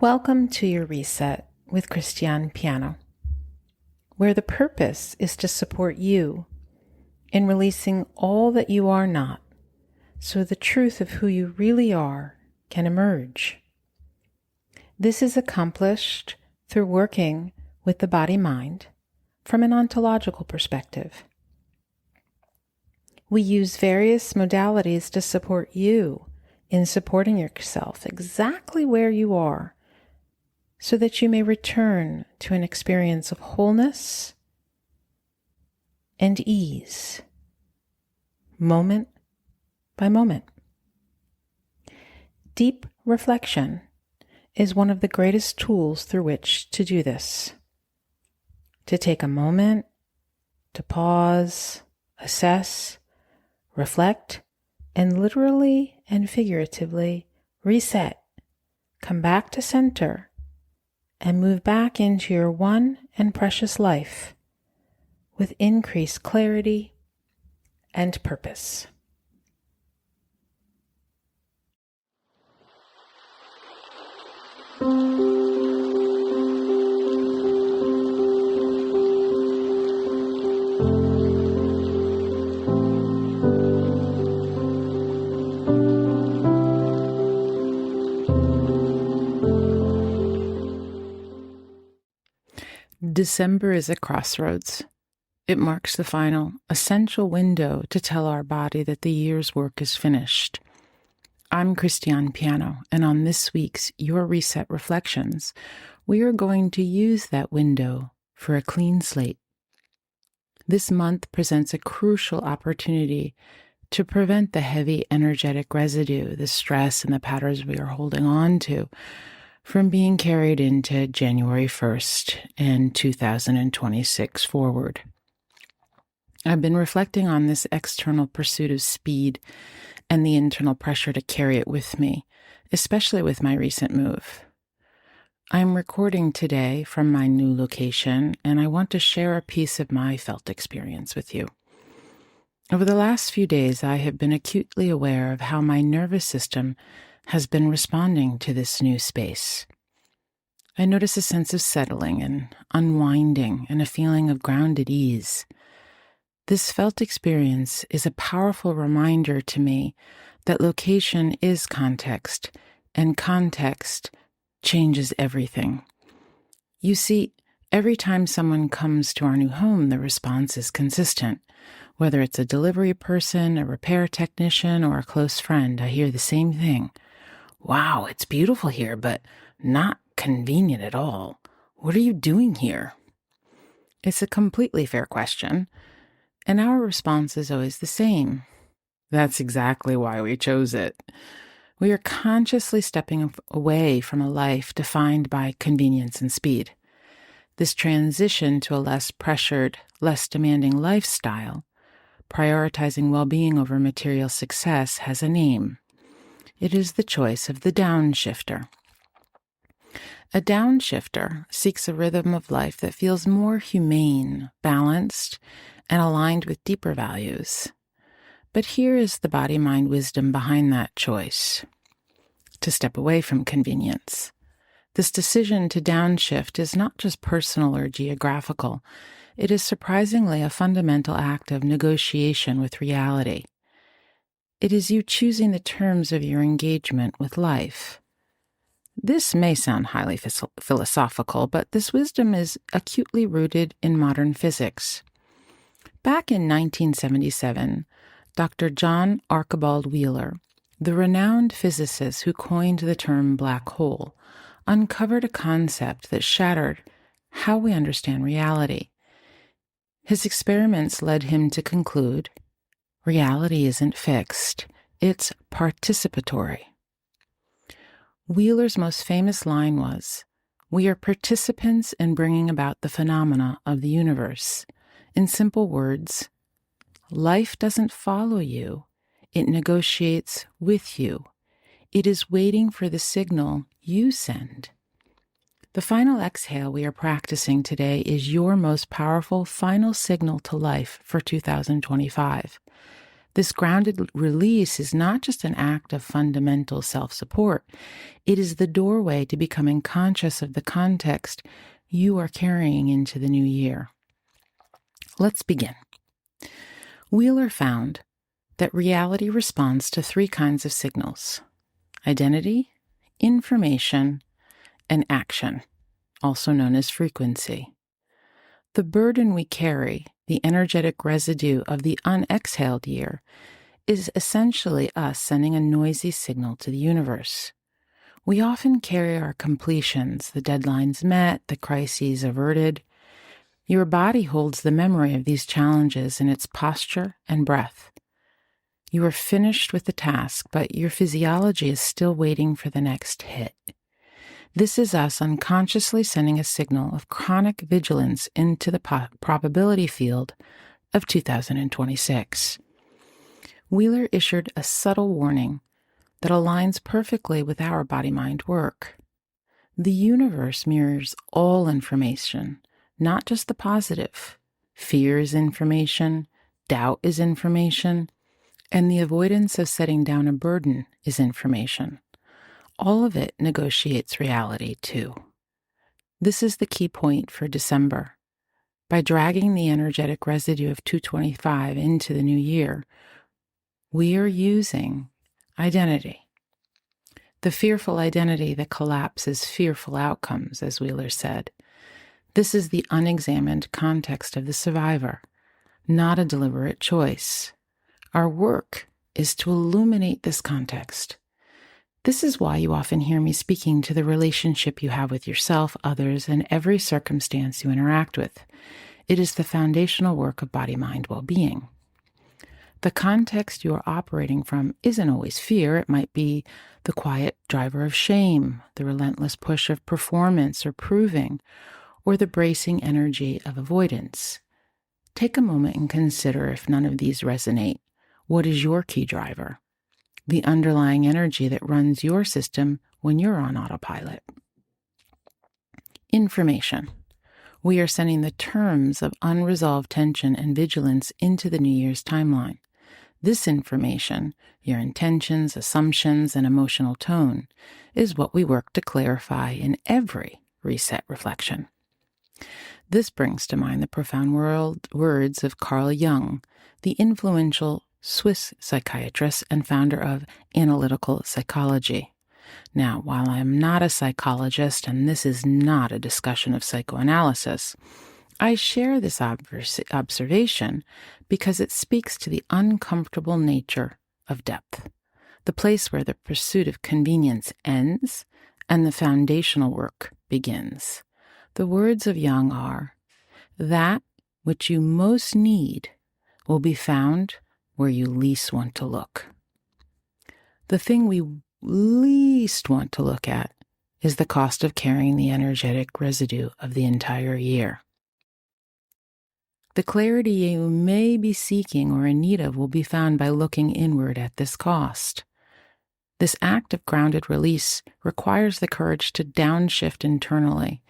Welcome to your reset with Christiane Piano, where the purpose is to support you in releasing all that you are not, so the truth of who you really are can emerge. This is accomplished through working with the body-mind from an ontological perspective. We use various modalities to support you in supporting yourself exactly where you are, so that you may return to an experience of wholeness and ease, moment by moment. Deep reflection is one of the greatest tools through which to do this. To take a moment, to pause, assess, reflect, and literally and figuratively reset, come back to center, and move back into your one and precious life with increased clarity and purpose. December is a crossroads. It marks the final, essential window to tell our body that the year's work is finished. I'm Christiane Piano, and on this week's Your Reset Reflections, we are going to use that window for a clean slate. This month presents a crucial opportunity to prevent the heavy energetic residue, the stress, and the patterns we are holding on to from being carried into January 1st and 2026 forward. I've been reflecting on this external pursuit of speed and the internal pressure to carry it with me, especially with my recent move. I'm recording today from my new location, and I want to share a piece of my felt experience with you. Over the last few days, I have been acutely aware of how my nervous system has been responding to this new space. I notice a sense of settling and unwinding and a feeling of grounded ease. This felt experience is a powerful reminder to me that location is context, and context changes everything. You see, every time someone comes to our new home, the response is consistent. Whether it's a delivery person, a repair technician, or a close friend, I hear the same thing. Wow, it's beautiful here, but not convenient at all. What are you doing here? It's a completely fair question, and our response is always the same. That's exactly why we chose it. We are consciously stepping away from a life defined by convenience and speed. This transition to a less pressured, less demanding lifestyle, prioritizing well-being over material success, has a name. It is the choice of the Downshifter. A Downshifter seeks a rhythm of life that feels more humane, balanced, and aligned with deeper values. But here is the body-mind wisdom behind that choice: to step away from convenience. This decision to downshift is not just personal or geographical. It is surprisingly a fundamental act of negotiation with reality. It is you choosing the terms of your engagement with life. This may sound highly philosophical, but this wisdom is acutely rooted in modern physics. Back in 1977, Dr. John Archibald Wheeler, the renowned physicist who coined the term black hole, uncovered a concept that shattered how we understand reality. His experiments led him to conclude, reality isn't fixed, it's participatory. Wheeler's most famous line was, "We are participants in bringing about the phenomena of the universe." In simple words, life doesn't follow you, it negotiates with you. It is waiting for the signal you send. The final exhale we are practicing today is your most powerful final signal to life for 2025. This grounded release is not just an act of fundamental self-support. It is the doorway to becoming conscious of the context you are carrying into the new year. Let's begin. Wheeler found that reality responds to 3 kinds of signals: identity, information, and action, also known as frequency. The burden we carry, the energetic residue of the unexhaled year, is essentially us sending a noisy signal to the universe. We often carry our completions, the deadlines met, the crises averted. Your body holds the memory of these challenges in its posture and breath. You are finished with the task, but your physiology is still waiting for the next hit. This is us unconsciously sending a signal of chronic vigilance into the probability field of 2026. Wheeler issued a subtle warning that aligns perfectly with our body-mind work. The universe mirrors all information, not just the positive. Fear is information, doubt is information, and the avoidance of setting down a burden is information. All of it negotiates reality, too. This is the key point for December. By dragging the energetic residue of 225 into the new year, we are using identity. The fearful identity that collapses fearful outcomes, as Wheeler said. This is the unexamined context of the survivor, not a deliberate choice. Our work is to illuminate this context. This is why you often hear me speaking to the relationship you have with yourself, others, and every circumstance you interact with. It is the foundational work of body-mind well-being. The context you are operating from isn't always fear. It might be the quiet driver of shame, the relentless push of performance or proving, or the bracing energy of avoidance. Take a moment and consider if none of these resonate. What is your key driver? The underlying energy that runs your system when you're on autopilot. Information. We are sending the terms of unresolved tension and vigilance into the New Year's timeline. This information, your intentions, assumptions, and emotional tone, is what we work to clarify in every reset reflection. This brings to mind the profound words of Carl Jung, the influential Swiss psychiatrist and founder of analytical psychology. Now, while I am not a psychologist and this is not a discussion of psychoanalysis, I share this observation because it speaks to the uncomfortable nature of depth, the place where the pursuit of convenience ends and the foundational work begins. The words of Jung are, "That which you most need will be found where you least want to look." The thing we least want to look at is the cost of carrying the energetic residue of the entire year. The clarity you may be seeking or in need of will be found by looking inward at this cost. This act of grounded release requires the courage to downshift internally,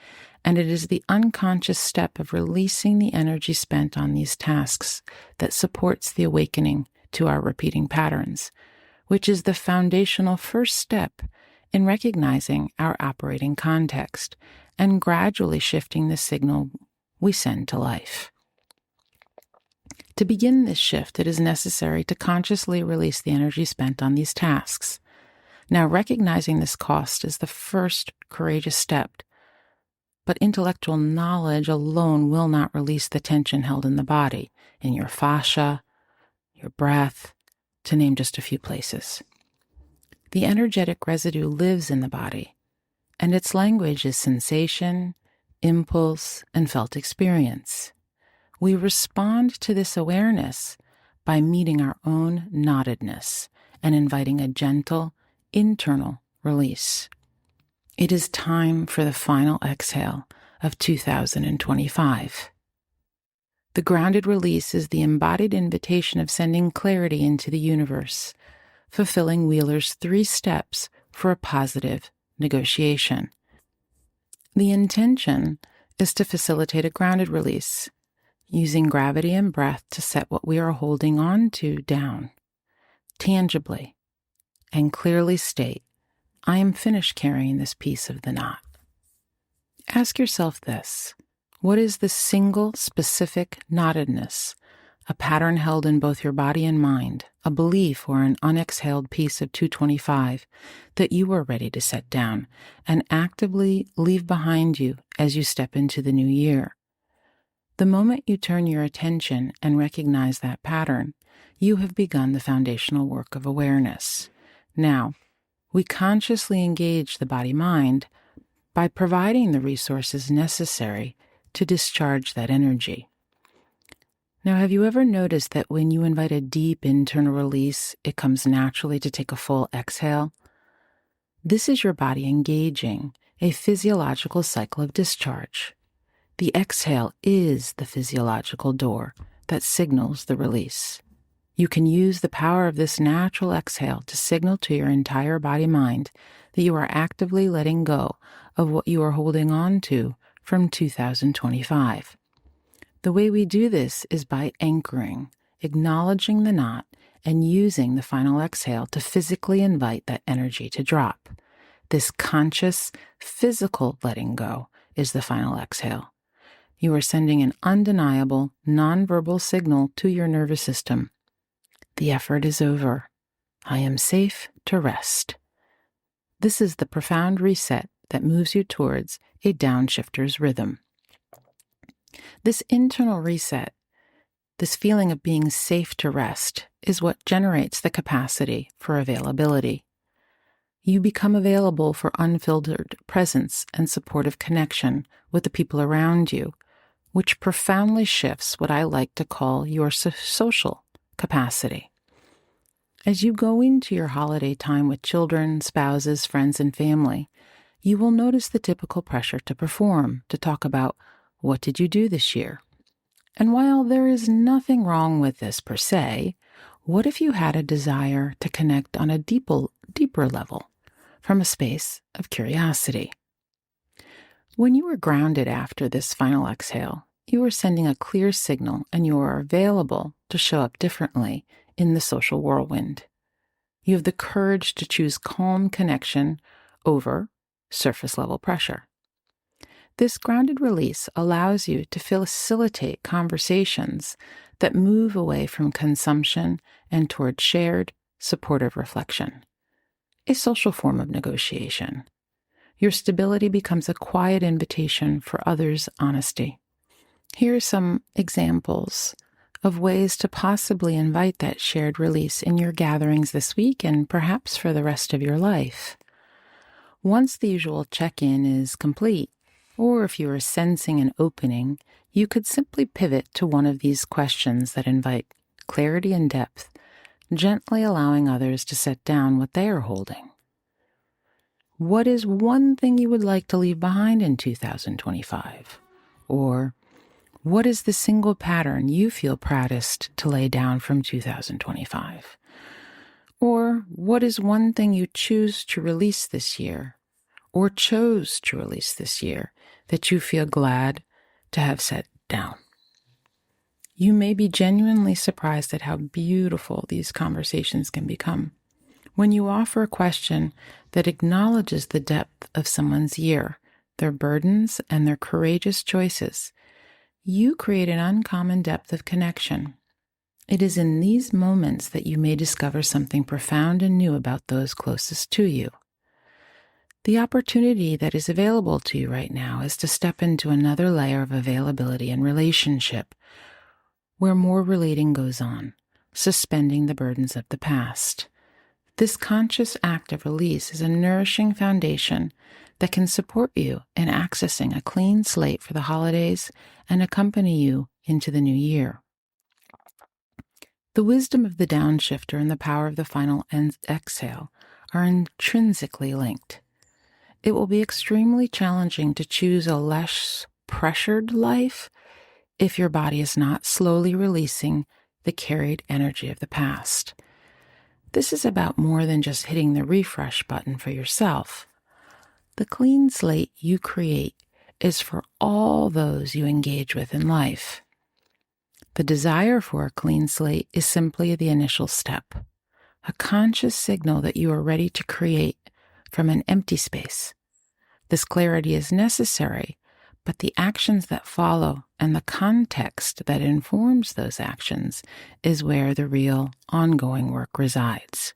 and it is the unconscious step of releasing the energy spent on these tasks that supports the awakening to our repeating patterns, which is the foundational first step in recognizing our operating context and gradually shifting the signal we send to life. To begin this shift, it is necessary to consciously release the energy spent on these tasks. Now, recognizing this cost is the first courageous step, but intellectual knowledge alone will not release the tension held in the body, in your fascia, your breath, to name just a few places. The energetic residue lives in the body, and its language is sensation, impulse, and felt experience. We respond to this awareness by meeting our own knottedness and inviting a gentle, internal release. It is time for the final exhale of 2025. The grounded release is the embodied invitation of sending clarity into the universe, fulfilling Wheeler's 3 steps for a positive negotiation. The intention is to facilitate a grounded release. using gravity and breath to set what we are holding on to down, tangibly, and clearly state, I am finished carrying this piece of the knot. Ask yourself this: what is the single specific knottedness, a pattern held in both your body and mind, a belief or an unexhaled piece of 225 that you are ready to set down and actively leave behind you as you step into the new year? The moment you turn your attention and recognize that pattern, you have begun the foundational work of awareness. Now, we consciously engage the body-mind by providing the resources necessary to discharge that energy. Now, have you ever noticed that when you invite a deep internal release, it comes naturally to take a full exhale? This is your body engaging a physiological cycle of discharge. The exhale is the physiological door that signals the release. You can use the power of this natural exhale to signal to your entire body-mind that you are actively letting go of what you are holding on to from 2025. The way we do this is by anchoring, acknowledging the knot, and using the final exhale to physically invite that energy to drop. This conscious, physical letting go is the final exhale. You are sending an undeniable, nonverbal signal to your nervous system. The effort is over. I am safe to rest. This is the profound reset that moves you towards a downshifter's rhythm. This internal reset, this feeling of being safe to rest, is what generates the capacity for availability. You become available for unfiltered presence and supportive connection with the people around you, which profoundly shifts what I like to call your social capacity. As you go into your holiday time with children, spouses, friends, and family, you will notice the typical pressure to perform, to talk about what did you do this year. And while there is nothing wrong with this per se, what if you had a desire to connect on a deeper level from a space of curiosity? When you are grounded after this final exhale, you are sending a clear signal and you are available to show up differently in the social whirlwind. You have the courage to choose calm connection over surface level pressure. This grounded release allows you to facilitate conversations that move away from consumption and toward shared, supportive reflection, a social form of negotiation. Your stability becomes a quiet invitation for others' honesty. Here are some examples of ways to possibly invite that shared release in your gatherings this week and perhaps for the rest of your life. Once the usual check-in is complete, or if you are sensing an opening, you could simply pivot to one of these questions that invite clarity and depth, gently allowing others to set down what they are holding. What is one thing you would like to leave behind in 2025? Or what is the single pattern you feel proudest to lay down from 2025? Or what is one thing you choose to release this year, or chose to release this year, that you feel glad to have set down? You may be genuinely surprised at how beautiful these conversations can become. When you offer a question that acknowledges the depth of someone's year, their burdens, and their courageous choices, you create an uncommon depth of connection. It is in these moments that you may discover something profound and new about those closest to you. The opportunity that is available to you right now is to step into another layer of availability and relationship, where more relating goes on, suspending the burdens of the past. This conscious act of release is a nourishing foundation that can support you in accessing a clean slate for the holidays and accompany you into the new year. The wisdom of the downshifter and the power of the final exhale are intrinsically linked. It will be extremely challenging to choose a less pressured life if your body is not slowly releasing the carried energy of the past. This is about more than just hitting the refresh button for yourself. The clean slate you create is for all those you engage with in life. The desire for a clean slate is simply the initial step, a conscious signal that you are ready to create from an empty space. This clarity is necessary, but the actions that follow and the context that informs those actions is where the real ongoing work resides.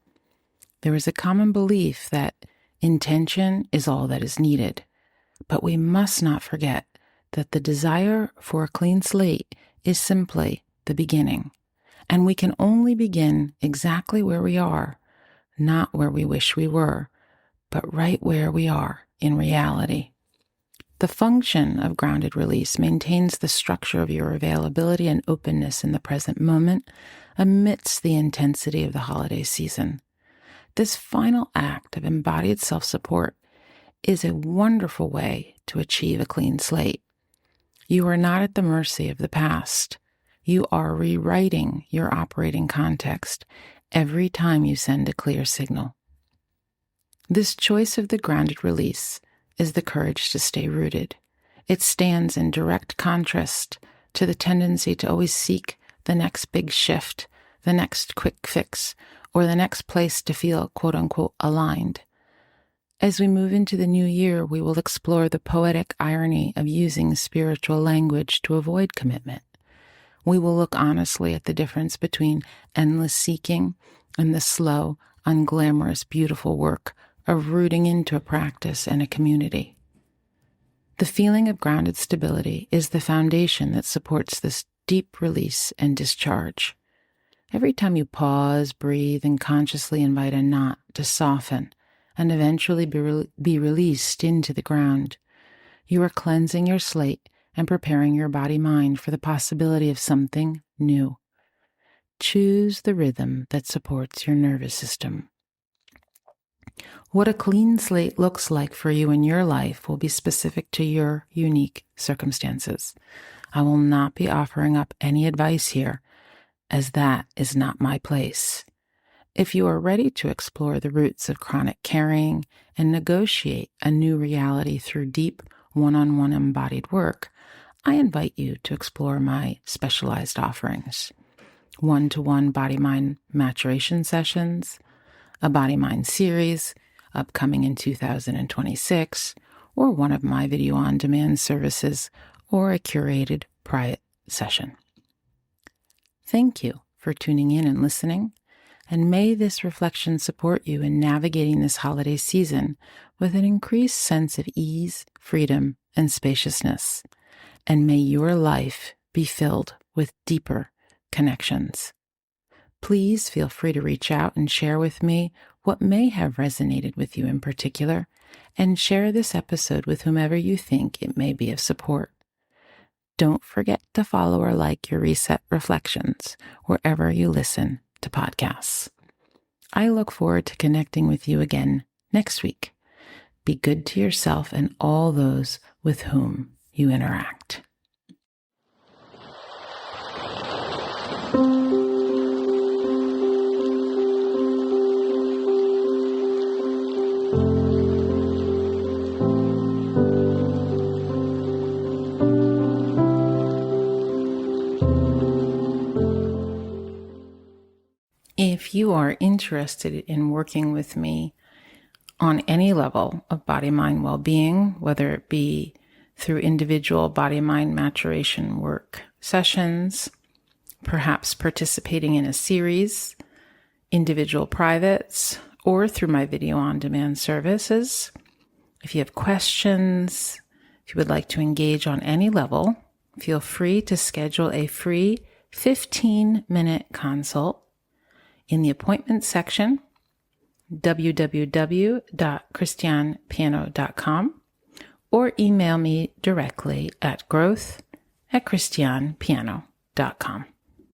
There is a common belief that intention is all that is needed, but we must not forget that the desire for a clean slate is simply the beginning, and we can only begin exactly where we are, not where we wish we were, but right where we are in reality. The function of grounded release maintains the structure of your availability and openness in the present moment amidst the intensity of the holiday season. This final act of embodied self-support is a wonderful way to achieve a clean slate. You are not at the mercy of the past. You are rewriting your operating context every time you send a clear signal. This choice of the grounded release is the courage to stay rooted. It stands in direct contrast to the tendency to always seek the next big shift, the next quick fix, or the next place to feel quote-unquote aligned. As we move into the new year, we will explore the poetic irony of using spiritual language to avoid commitment. We will look honestly at the difference between endless seeking and the slow, unglamorous, beautiful work of rooting into a practice and a community. The feeling of grounded stability is the foundation that supports this deep release and discharge. Every time you pause, breathe, and consciously invite a knot to soften and eventually be released into the ground, you are cleansing your slate and preparing your body-mind for the possibility of something new. Choose the rhythm that supports your nervous system. What a clean slate looks like for you in your life will be specific to your unique circumstances. I will not be offering up any advice here, as that is not my place. If you are ready to explore the roots of chronic carrying and negotiate a new reality through deep one-on-one embodied work, I invite you to explore my specialized offerings: one-to-one body-mind maturation sessions, a body-mind series upcoming in 2026, or one of my video-on-demand services, or a curated private session. Thank you for tuning in and listening, and may this reflection support you in navigating this holiday season with an increased sense of ease, freedom, and spaciousness, and may your life be filled with deeper connections. Please feel free to reach out and share with me what may have resonated with you in particular, and share this episode with whomever you think it may be of support. Don't forget to follow or like your Reset Reflections wherever you listen to podcasts. I look forward to connecting with you again next week. Be good to yourself and all those with whom you interact. If you are interested in working with me on any level of body-mind well-being, whether it be through individual body-mind maturation work sessions, perhaps participating in a series, individual privates, or through my video-on-demand services, if you have questions, if you would like to engage on any level, feel free to schedule a free 15-minute consult in the appointment section, www.christianepiano.com, or email me directly at growth@christianepiano.com.